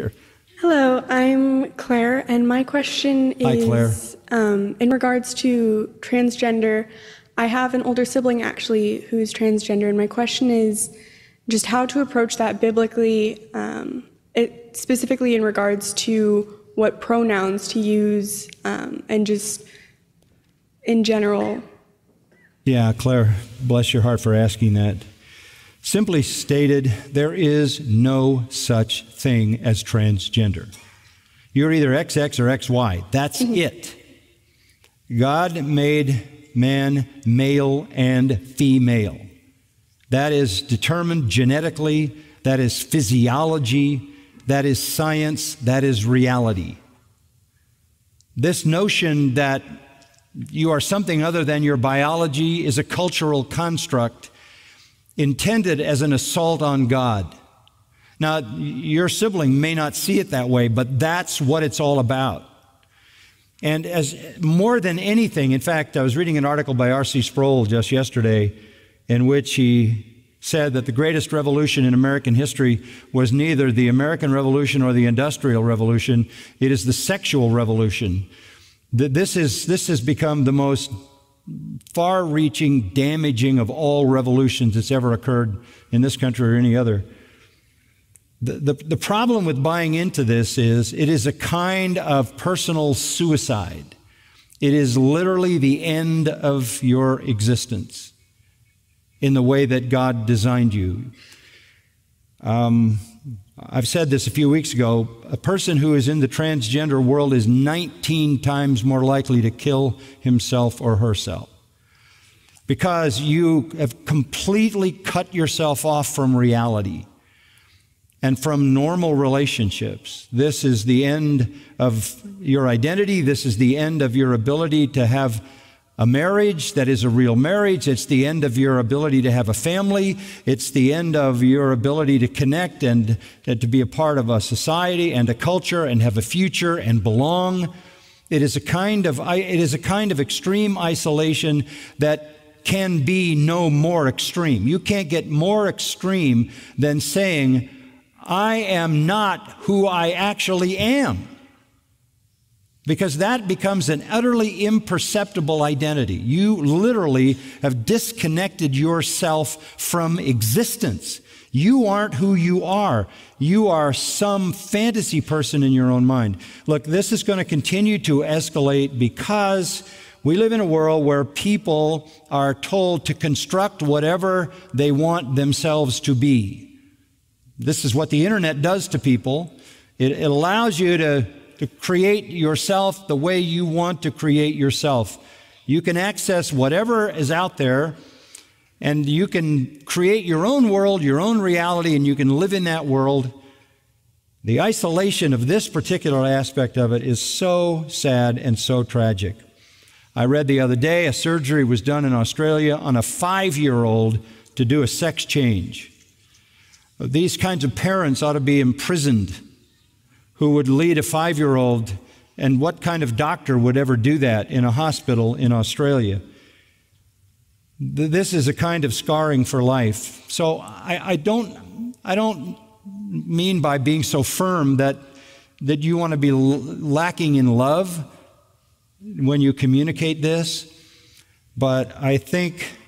here. Hello, I'm Claire, and my question is, Hi, Claire. In regards to transgender. I have an older sibling, actually, who's transgender, and my question is just how to approach that biblically, specifically in regards to what pronouns to use, and just in general. Yeah, Claire, bless your heart for asking that. Simply stated, there is no such thing as transgender. You're either XX or XY. That's it. God made man male and female. That is determined genetically. That is physiology. That is science. That is reality. This notion that you are something other than your biology is a cultural construct intended as an assault on God. Now, your sibling may not see it that way, but that's what it's all about. And as more than anything, in fact, I was reading an article by R.C. Sproul just yesterday in which he said that the greatest revolution in American history was neither the American Revolution or the Industrial Revolution. It is the sexual revolution. This has become the most far-reaching, damaging of all revolutions that's ever occurred in this country or any other. The problem with buying into this is it is a kind of personal suicide. It is literally the end of your existence in the way that God designed you. I've said this a few weeks ago. A person who is in the transgender world is 19 times more likely to kill himself or herself because you have completely cut yourself off from reality and from normal relationships. This is the end of your identity. This is the end of your ability to have a marriage that is a real marriage. It's the end of your ability to have a family. It's the end of your ability to connect and to be a part of a society and a culture and have a future and belong. It is a kind of extreme isolation that can be no more extreme. You can't get more extreme than saying, I am not who I actually am. Because that becomes an utterly imperceptible identity. You literally have disconnected yourself from existence. You aren't who you are. You are some fantasy person in your own mind. Look, this is going to continue to escalate because we live in a world where people are told to construct whatever they want themselves to be. This is what the internet does to people. It allows you to create yourself the way you want to create yourself. You can access whatever is out there, and you can create your own world, your own reality, and you can live in that world. The isolation of this particular aspect of it is so sad and so tragic. I read the other day a surgery was done in Australia on a 5-year-old to do a sex change. These kinds of parents ought to be imprisoned who would lead a 5-year-old, and what kind of doctor would ever do that in a hospital in Australia? This is a kind of scarring for life. So I don't mean by being so firm that you want to be lacking in love when you communicate this, but I think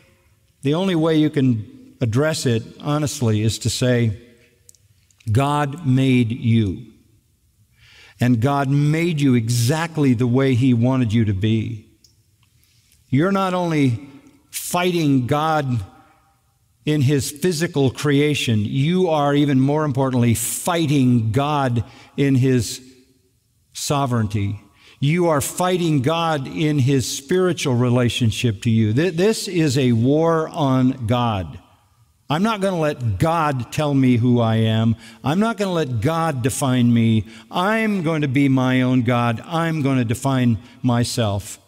the only way you can address it honestly is to say, God made you. And God made you exactly the way He wanted you to be. You're not only fighting God in His physical creation, you are even more importantly fighting God in His sovereignty. You are fighting God in His spiritual relationship to you. This is a war on God. I'm not going to let God tell me who I am. I'm not going to let God define me. I'm going to be my own God. I'm going to define myself.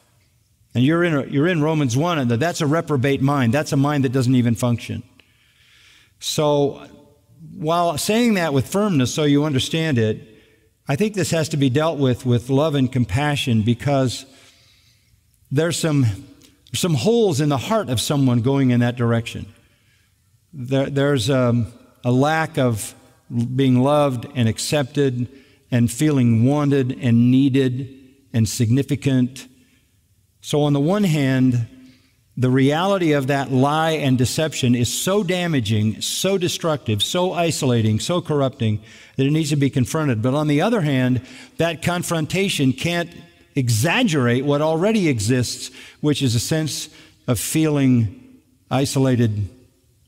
And you're in Romans 1, and that's a reprobate mind. That's a mind that doesn't even function. So while saying that with firmness so you understand it, I think this has to be dealt with love and compassion, because there's some holes in the heart of someone going in that direction. There's a lack of being loved and accepted and feeling wanted and needed and significant. So on the one hand, the reality of that lie and deception is so damaging, so destructive, so isolating, so corrupting that it needs to be confronted. But on the other hand, that confrontation can't exaggerate what already exists, which is a sense of feeling isolated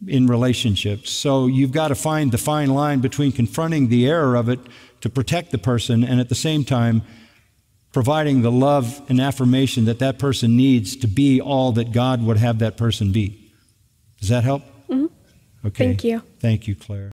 in relationships. So you've got to find the fine line between confronting the error of it to protect the person and at the same time providing the love and affirmation that that person needs to be all that God would have that person be. Does that help? Mm-hmm. Okay. Thank you. Thank you, Claire.